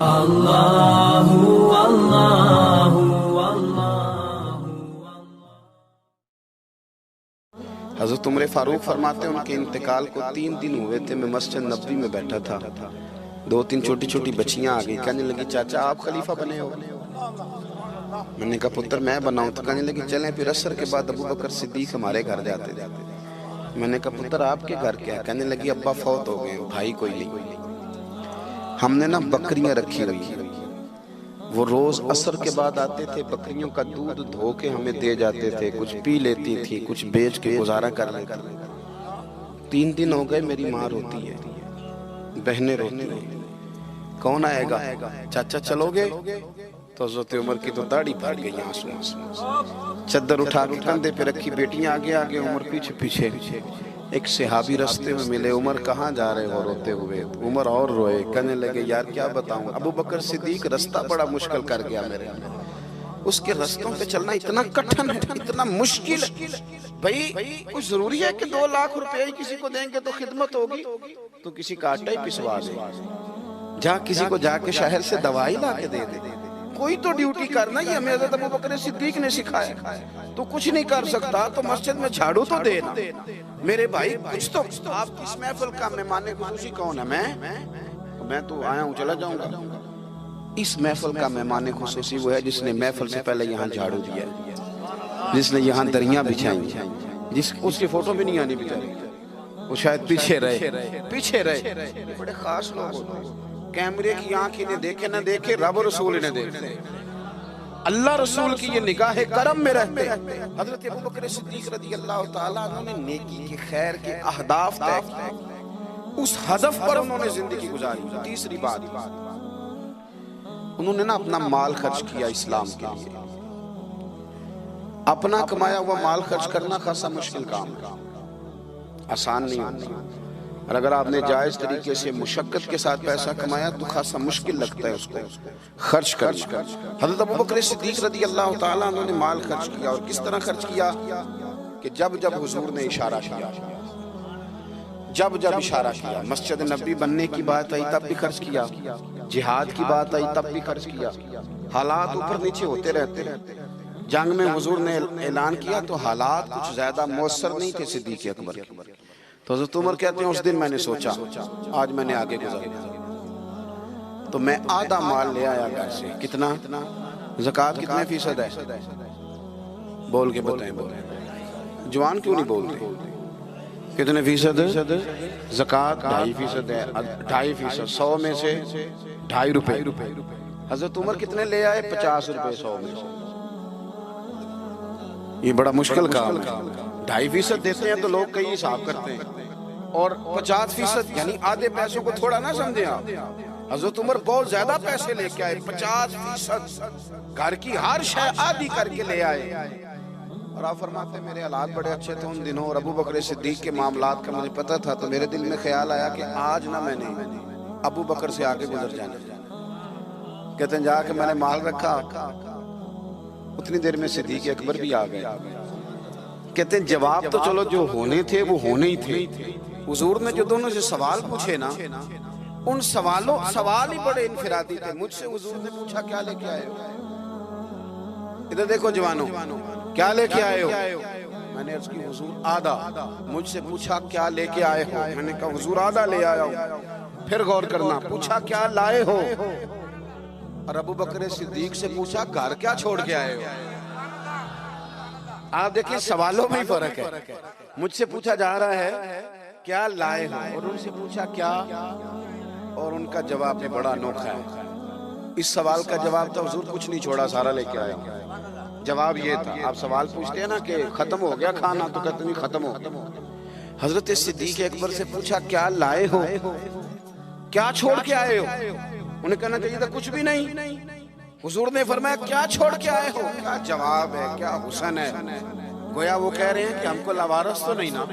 اللہ اللہ اللہ۔ حضرت عمر فاروق فرماتے ہیں ان کے انتقال کو 3 دن ہوئے تھے، میں مسجد نبوی میں بیٹھا تھا، 2-3 چھوٹی چھوٹی بچیاں آ گئی، کہنے لگی چاچا آپ خلیفہ بنے ہو؟ میں نے کہا پتر میں بناؤں؟ تو کہنے لگی چلیں پھر عصر کے بعد ابو بکر صدیق ہمارے گھر جاتے تھے۔ میں نے کہا پتر آپ کے گھر کیا ہے؟ کہنے لگی ابا فوت ہو گئے، بھائی کوئی نہیں، ہم نے نا بکریاں رکھی ہوئی ہیں، وہ روز عصر کے بعد آتے تھے، بکریوں کا دودھ دھو کے ہمیں دے جاتے تھے، کچھ پی لیتی تھی، کچھ بیچ کے گزارا کر لیتی۔ 3 دن ہو گئے، میری ماں روتی ہے، بہنیں روتی ہیں، کون آئے گا؟ چاچا چلو گے؟ تو حضرت عمر کی تو داڑھی پھٹ گئی آنسوں سے، چادر اٹھا کے کندھے پہ رکھی، بیٹیاں آگے آگے، عمر پیچھے پیچھے۔ ایک صحابی رستے میں ملے، عمر کہاں جا رہے ہو روتے ہوئے؟ عمر اور روئے، کہنے لگے یار کیا بتاؤں، ابو بکر صدیق رستہ بڑا مشکل کر گیا میرے، اس کے رستوں پہ چلنا اتنا کٹھن ہے، اتنا مشکل ہے۔ بھئی کچھ ضروری ہے کہ 2 لاکھ روپے ہی کسی کو دیں گے تو خدمت ہوگی؟ تو کسی کا آٹا ہی پسوا دے، جہاں کسی کو جا کے شہر سے دوائی لا کے دے دے، کوئی تو ڈیوٹی کرنا، یہ ہمیں حضرت ابو بکر صدیق نے سکھایا۔ تو کچھ نہیں کر سکتا تو مسجد میں جھاڑو تو دینا، میرے بھائی کچھ تو۔ آپ اس محفل کا مہمان خصوصی کون ہے؟ میں تو آیا ہوں چلا جاؤں گا۔ اس محفل کا مہمان خصوصی وہ ہے جس نے محفل سے پہلے یہاں جھاڑو دیا، جس نے یہاں دریاں بچھائیں، اس کی فوٹو بھی نہیں آنی بیچاری، وہ شاید پیچھے رہے۔ بڑے خاص لوگ ہوتے ہیں، کیمرے کی آنکھ انہیں دیکھے نہ دیکھے، رب رسول انہیں دیکھتے، اللہ رسول کی یہ نگاہ کرم میں رہتے۔ حضرت ابو بکر صدیق رضی اللہ تعالیٰ عنہ نے نیکی کے، خیر کے اہداف طے کیے، اس ہدف پر انہوں نے زندگی گزاری۔ تیسری بات، انہوں نے نا اپنا مال خرچ کیا اسلام کے لیے۔ اپنا کمایا ہوا مال خرچ کرنا خاصا مشکل کام ہے، آسان نہیں ہوتا، اور اگر آپ نے جائز طریقے سے مشقت کے ساتھ پیسہ کمایا تو خاصا مشکل لگتا ہے اس کو خرچ کرنا۔ حضرت ابو بکر صدیق رضی اللہ تعالیٰ عنہ نے مال خرچ کیا، اور کس طرح خرچ کیا کہ جب حضور نے اشارہ کیا، جب اشارہ کیا، مسجد نبی بننے کی بات آئی تب بھی خرچ کیا، جہاد کی بات آئی تب بھی خرچ کیا۔ حالات اوپر نیچے ہوتے رہتے ہیں، جنگ میں حضور نے اعلان کیا تو حالات کچھ زیادہ مؤثر نہیں تھے صدیق اکبر کے، تو حضرت عمر کہتے ہیں اس دن میں نے سوچا آج میں نے آگے گزارنا، تو میں آدھا مال لے آیا گھر سے۔ کتنا؟ زکوٰۃ کتنے فیصد ہے؟ بول کے بتائیں، جوان کیوں نہیں بولتے؟ کتنے فیصد؟ زکوٰۃ 2.5% ہے، 2.5%، 100 میں سے 2.5 روپے۔ حضرت عمر کتنے لے آئے؟ 50 روپے 100 میں سے۔ یہ بڑا مشکل کام ہے، 2.5% دیتے ہیں تو لوگ کئی حساب کرتے ہیں، اور 50% یعنی آدھے پیسوں کو تھوڑا نہ سمجھیں آپ۔ حضرت عمر بہت زیادہ پیسے لے کے آئے، 50%، گھر کی ہر شے آدھی کر کے لے آئے۔ اور آپ فرماتے ہیں میرے حالات بڑے اچھے تھے ان دنوں، اور ابو بکر صدیق کے معاملات کا مجھے پتہ تھا، تو میرے دل میں خیال آیا کہ آج نہ میں نے ابو بکر سے آگے گزر جانا۔ کہتے ہیں جا کے میں نے مال رکھا، اتنی دیر میں صدیق اکبر بھی آ گئے۔ کہتے ہیں جواب تو چلو جو ہونے تھے وہ ہونے ہی تھے، حضور نے جو دونوں سے سوال پوچھے نا، ان سوال ہی بڑے انفرادی تھے۔ مجھ سے حضور نے پوچھا کیا لے کے آئے ہو؟ ادھر دیکھو جوانوں، کیا لے کے آئے ہو؟ میں نے عرض کی حضور آدھا۔ مجھ سے پوچھا کیا لے کے آئے ہو؟ میں نے کہا حضور آدھا لے آیا ہوں۔ پھر غور کرنا، پوچھا کیا لائے ہو؟ اور ابو بکر صدیق سے پوچھا گھر کیا چھوڑ کے آئے ہو؟ آپ دیکھیں سوالوں میں ہی فرق ہے، مجھ سے پوچھا جا رہا ہے کیا لائے ہو، اور ان سے پوچھا کیا، اور ان کا جواب بھی بڑا انوکھا ہے۔ اس سوال کا جواب تھا حضور کچھ نہیں چھوڑا، سارا لے کے آیا ہوں۔ جواب یہ تھا، آپ سوال پوچھتے ہیں نا کہ ختم ہو گیا کھانا، تو کہتے نہیں ختم ہو گیا۔ حضرت صدیق اکبر سے پوچھا کیا لائے ہو، کیا چھوڑ کے آئے ہو؟ انہیں کہنا چاہیے تھا کچھ بھی نہیں۔ حضور نے فرمایا کیا چھوڑ کے آئے ہو؟ کیا جواب ہے، کیا حسن ہے، گویا وہ کہہ رہے ہیں کہ ہم کو لاوارث تو نہیں نا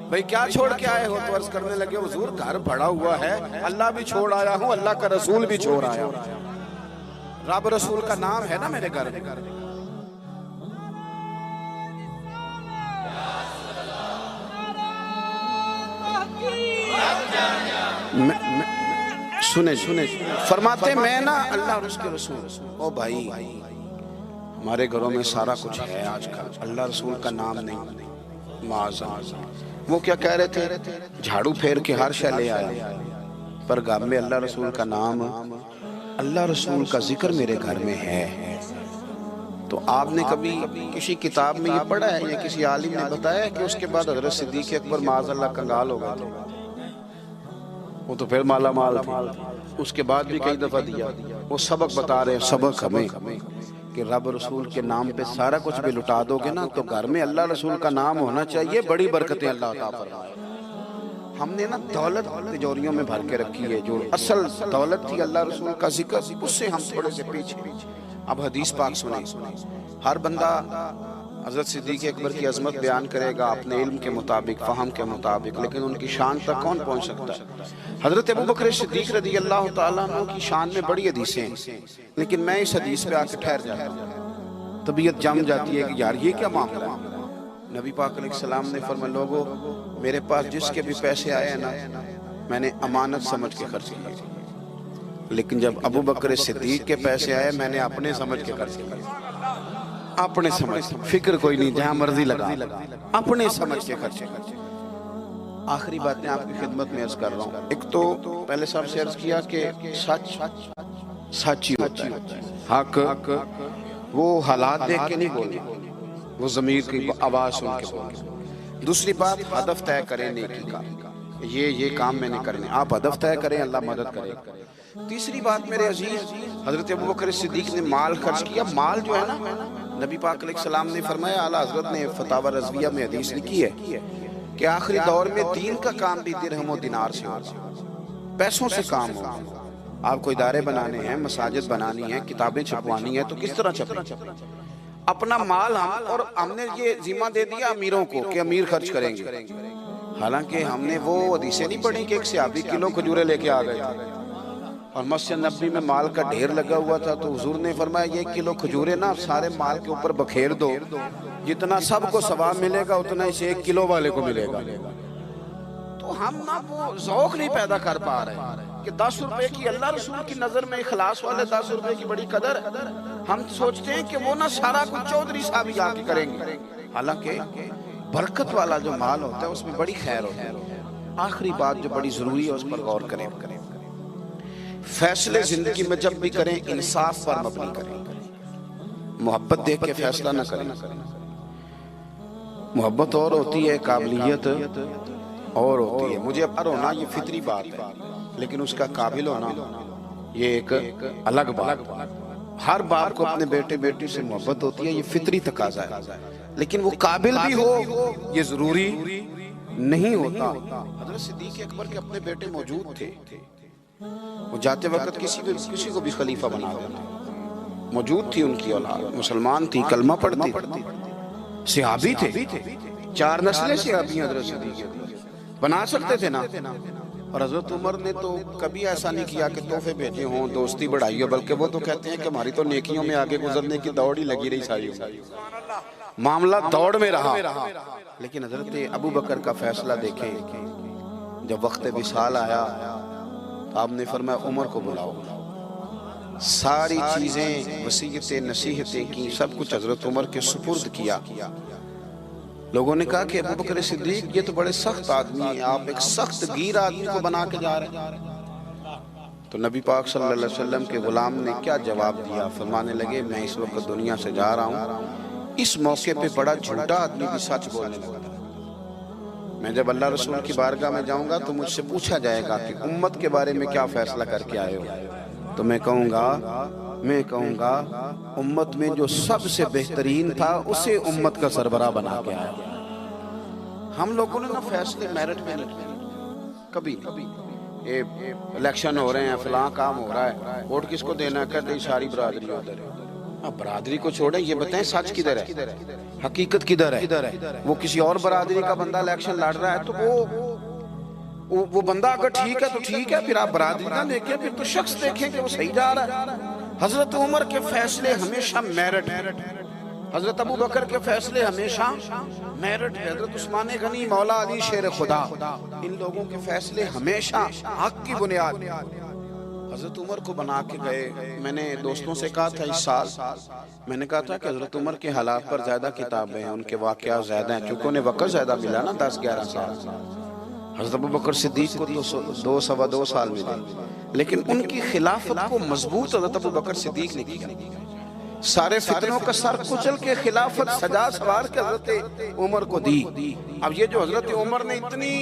بھئی، کیا چھوڑ کے آئے ہو؟ تو عرض کرنے لگے حضور گھر بڑا ہوا ہے، اللہ بھی چھوڑ آیا ہوں، اللہ کا رسول بھی چھوڑ آیا ہوں، رب رسول کا نام ہے نا میرے گھر۔ سنے فرماتے میں نا اللہ اور اس کے رسول، او بھائی ہمارے گھروں میں سارا کچھ ہے آج کل، اللہ رسول کا نام نہیں، معاذ۔ وہ کیا کہہ رہے تھے؟ جھاڑو پھیر کے ہر شے لے آیا، پر گھر میں اللہ رسول کا نام، اللہ رسول کا ذکر میرے گھر میں ہے۔ تو آپ نے کبھی کسی کتاب میں یہ پڑھا ہے یا کسی عالم نے بتایا ہے کہ اس کے بعد حضرت صدیق اکبر معاذ اللہ کنگال ہو گئے تھے؟ وہ تو پھر مالا مال تھے، اس کے بعد بھی کئی دفعہ دیا۔ وہ سبق بتا رہے ہیں، سبق ہمیں کہ رب رسول کے نام پہ سارا کچھ بھی لٹا دو گے نا تو گھر میں اللہ رسول کا نام ہونا چاہیے، بڑی برکتیں اللہ عطا فرمائے۔ ہم نے نا دولت تجوریوں میں بھر کے رکھی ہے، جو اصل دولت تھی اللہ رسول کا ذکر، اس سے ہم تھوڑے سے پیچھے۔ اب حدیث پاک سنیں، ہر بندہ حضرت صدیق اکبر کی عظمت بیان کرے گا اپنے علم کے مطابق، فہم کے مطابق، لیکن ان کی شان تک کون پہنچ سکتا ہے؟ حضرت ابوبکر صدیق رضی اللہ تعالیٰ عنہ کی شان میں بڑی حدیثیں ہیں، لیکن میں اس حدیث پہ آ کے ٹھہر جاتا ہوں، طبیعت جم جاتی ہے کہ یار یہ کیا معاملہ ہے۔ نبی پاک علیہ السلام نے فرمایا لوگو میرے پاس جس کے بھی پیسے آئے ہیں نا میں نے امانت سمجھ کے خرچ کیے، لیکن جب ابوبکر صدیق کے پیسے آئے میں نے اپنے سمجھ کے خرچ کیے، اپنے سمجھ، فکر کوئی نہیں، جہاں مرضی لگا، اپنے سمجھ کے خرچے۔ آخری بات میں آپ کی خدمت میں عرض کر رہا ہوں، ایک تو پہلے صاحب سے عرض کیا کہ سچ سچ ہی ہوتا ہے، حق وہ حالات دیکھ کے نہیں بولنا، وہ ضمیر کی آواز سن کے بولنا۔ دوسری بات ہدف طے کریں نیکی کا، یہ کام میں نے کرنے، آپ ہدف طے کریں، اللہ مدد کرے۔ تیسری بات میرے عزیز، حضرت ابوبکر صدیق نے مال خرچ کیا، مال جو ہے نا نبی پاک علیہ السلام نے فرمایا، اعلیٰ حضرت نے فتاوی رضویہ میں حدیث لکھی ہے کہ آخری دور میں دین کا کام بھی درہم و دینار سے ہوگا، پیسوں سے کام ہوگا۔ آپ کو ادارے بنانے ہیں، مساجد بنانی ہیں، کتابیں چھپوانی ہیں، تو کس طرح چھپیں؟ اپنا مال اور ہم نے یہ ذمہ دے دیا امیروں کو کہ امیر خرچ کریں گے، حالانکہ ہم نے وہ حدیثیں نہیں پڑھی کہ ایک صحابی کلو کھجورے لے کے آ گئے اور مسجد نبوی میں مال کا ڈھیر لگا ہوا تھا، تو حضور نے فرمایا یہ کلو کھجورے نا سارے مال کے اوپر بکھیر دو، جتنا سب کو ثواب ملے گا اتنا اسے 1 کلو والے کو ملے گا۔ تو ہم نا وہ ذوق نہیں پیدا کر پا رہے کہ 10 روپے کی اللہ رسول کی نظر میں اخلاص والے 10 روپے کی بڑی قدر، ہم سوچتے ہیں کہ وہ نا سارا کچھ چودھری صاحب ہی آ کے کریں گے، حالانکہ برکت والا جو مال ہوتا ہے اس میں بڑی خیر ہوتی ہے۔ آخری بات جو بڑی ضروری ہے اس پر غور کریں، فیصلے زندگی میں جب بھی کریں انصاف پر مبنی کریں، محبت دیکھ کے فیصلہ نہ کریں۔ محبت اور ہوتی ہے، قابلیت اور ہوتی ہے، مجھے پر ہونا یہ فطری بات ہے، لیکن اس کا قابل ہونا یہ ایک الگ بات۔ ہر باپ کو اپنے بیٹے بیٹی سے محبت ہوتی ہے، یہ فطری تقاضا ہے، لیکن وہ قابل بھی ہو یہ ضروری نہیں ہوتا۔ حضرت صدیق اکبر کے اپنے بیٹے موجود تھے، وہ جاتے وقت کسی کو بھی خلیفہ بنا دیتے، موجود تھی ان کی اولاد، مسلمان تھی، کلمہ پڑھتی، صحابی تھے، 4 نسلیں صحابی حضرت صدیق بنا سکتے تھے نا۔ اور حضرت عمر نے تو کبھی ایسا نہیں کیا کہ تحفے بھیجے ہوں، دوستی بڑھائی ہو، بلکہ وہ تو کہتے ہیں کہ ہماری تو نیکیوں میں آگے گزرنے کی دوڑ ہی لگی رہی ساری، معاملہ دوڑ میں رہا۔ لیکن حضرت ابوبکر کا فیصلہ دیکھیں، جب وقت وصال آیا آپ نے فرمایا عمر کو بلاؤ، ساری چیزیں وصیتیں نصیحتیں کی، سب کچھ حضرت عمر کے سپرد کیا۔ لوگوں نے کہا کہ ابوبکر صدیق یہ تو بڑے سخت آدمی ہیں، آپ ایک سخت گیر آدمی کو بنا کے جا رہے ہیں۔ تو نبی پاک صلی اللہ علیہ وسلم کے غلام نے کیا جواب دیا؟ فرمانے لگے میں اس وقت دنیا سے جا رہا ہوں، اس موقع پہ بڑا جھوٹا آدمی بھی سچ بولنے لگا، میں جب اللہ رسول کی بارگاہ میں جاؤں گا تو مجھ سے پوچھا جائے گا کہ امت کے بارے میں کیا فیصلہ کر کے آئے ہو، تو میں کہوں گا امت میں جو سب سے بہترین تھا اسے امت کا سربراہ بنا کے آیا۔ ہم لوگوں نے نا فیصلے میرٹ میں نہیں کیے، کبھی الیکشن ہو رہے ہیں، فلاں کام ہو رہا ہے، ووٹ کس کو دینا ہے، کہتے ہیں ساری برادری ادھر ہے۔ برادری کو چھوڑیں، یہ بتائیں سچ کدھر ہے، حقیقت کدھر ہے؟ وہ کسی اور برادری کا بندہ الیکشن لڑ رہا ہے تو وہ بندہ اگر ٹھیک ہے تو ٹھیک ہے، پھر آپ برادری نہ دیکھیں، پھر تو شخص دیکھیں کہ وہ صحیح جا رہا ہے۔ حضرت عمر کے فیصلے ہمیشہ میرٹ ہے، حضرت ابوبکر کے فیصلے ہمیشہ میرٹ ہے، حضرت عثمان غنی، مولا علی شیر خدا، ان لوگوں کے فیصلے ہمیشہ حق کی بنیاد حضرت عمر کو بنا کے گئے. میں نے دوستوں سے کہا تھا اس سال میں نے کہا تھا کہ حضرت عمر کے حالات پر زیادہ کتابیں ہیں, ان کے واقعات زیادہ ہیں, چونکہ انہیں وقت زیادہ ملا نا 10-11 سال. حضرت ابوبکر صدیق کو تو 2 سال ملے, لیکن ان کی خلافت کو مضبوط حضرت ابوبکر صدیق نے کیا. سارے فتنوں کا سر کچل کے خلافت سجا سوار کے حضرت عمر کو دی. اب یہ جو حضرت عمر نے اتنی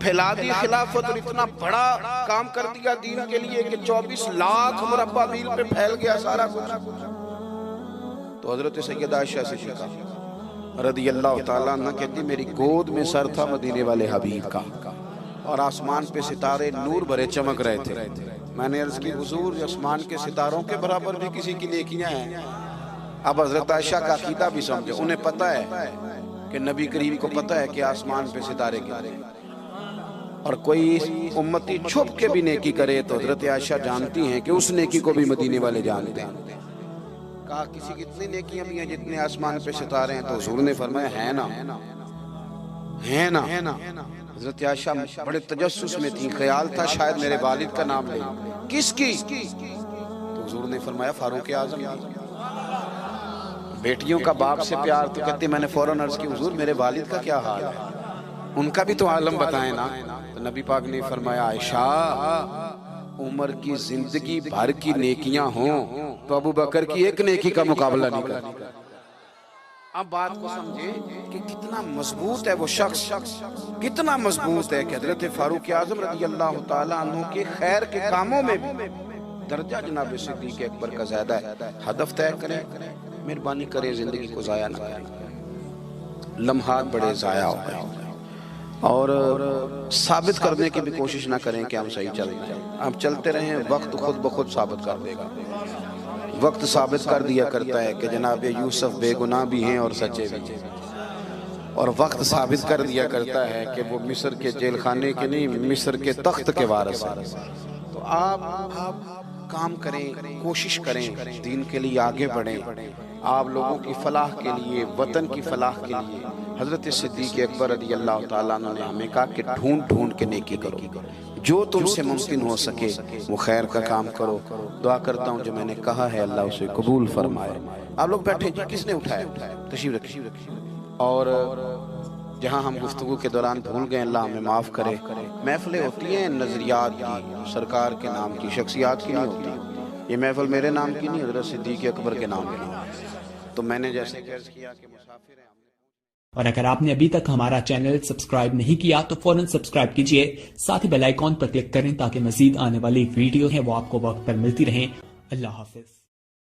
پھیلا دی خلافت اور اتنا بڑا کام کر دیا دین کے لیے کہ 24 لاکھ مربع میل پہ پھیل گیا سارا کچھ, تو حضرت سیدہ عائشہ صدیقہ رضی اللہ تعالیٰ عنہ کہتی میری گود میں سر تھا مدینے والے حبیب کا, اور آسمان پہ ستارے نور بھرے چمک رہے تھے. میں نے عرض کی حضور آسمان کے ستاروں کے برابر بھی کسی کی نیکیاں ہیں. اب حضرت عائشہ کا عقیدہ بھی سمجھے, انہیں پتہ ہے کہ نبی کریم کو پتہ ہے کہ آسمان پہ ستارے گرے, اور کوئی امتی چھپ کے بھی نیکی کرے تو حضرت عائشہ جانتی ہیں کہ اس نیکی کو بھی مدینے والے جانتے ہیں. کہا کسی کی اتنی نیکیاں بھی ہیں جتنے آسمان پہ ستارے ہیں, تو حضور نے فرمایا ہے نا. حضرت عائشہ بڑے تجسس میں تھی, خیال تھا شاید میرے والد کا نام لے. کس کی؟ تو حضور نے فرمایا فاروق اعظم. بیٹیوں کا باپ سے پیار, تو کہتے میں نے فوراً عرض کی حضور میرے والد کا کیا حال ہے, ان کا بھی تو عالم بتائیں نا. تو نبی پاک نے فرمایا عائشہ عمر کی زندگی بھر کی نیکیاں ہوں تو ابو بکر کی ایک نیکی کا مقابلہ نہیں کرتی. اب بات کو سمجھے کہ کتنا مضبوط ہے وہ شخص, کتنا مضبوط ہے کہ حضرت فاروق اعظم رضی اللہ تعالیٰ عنہ کے خیر کے کاموں میں بھی درجہ جناب صدیق اکبر کا زیادہ ہے. ہدف طے کریں, مہربانی کریں زندگی کو ضائع نہ کریں. لمحات بڑے ضائع ہو گئے, اور ثابت کرنے کی بھی کوشش نہ کریں کہ ہم صحیح چل رہے ہیں. ہم چلتے رہیں, وقت خود بخود ثابت کر دے گا. وقت ثابت کر دیا کرتا ہے کہ جناب یوسف بے گناہ بھی ہیں اور سچے بھی ہیں, اور وقت ثابت کر دیا کرتا ہے کہ وہ مصر کے جیل خانے کے نہیں, مصر کے تخت کے وارث ہیں. تو آپ کام کریں, کوشش کریں, دین کے لیے آگے بڑھیں. آپ لوگوں کی فلاح کے لیے, وطن کی فلاح کے لیے حضرت صدیق اکبر رضی اللہ تعالیٰ عنہ نے ہمیں کہا کہ ڈھونڈ کے نیکی کرو, جو تم سے ممکن ہو سکے وہ خیر کا کام کرو. دعا کرتا ہوں جو میں نے کہا ہے اللہ اسے قبول فرمائے. آپ لوگ بیٹھے جی, کس نے اٹھایا؟ تشریف رکھیے. اور جہاں ہم گفتگو کے دوران بھول گئے اللہ ہمیں معاف کرے. محفلیں ہوتی ہیں نظریات کی, سرکار کے نام کی, شخصیات کی نہیں ہوتی. یہ محفل میرے نام کی نہیں, حضرت صدیق اکبر کے نام کی. تو میں نے جیسے عرض کیا کہ مسافر ہیں. اور اگر آپ نے ابھی تک ہمارا چینل سبسکرائب نہیں کیا تو فوراً سبسکرائب کیجئے, ساتھ ہی بیل آئیکن پر کلک کریں تاکہ مزید آنے والی ویڈیو ہیں وہ آپ کو وقت پر ملتی رہیں. اللہ حافظ.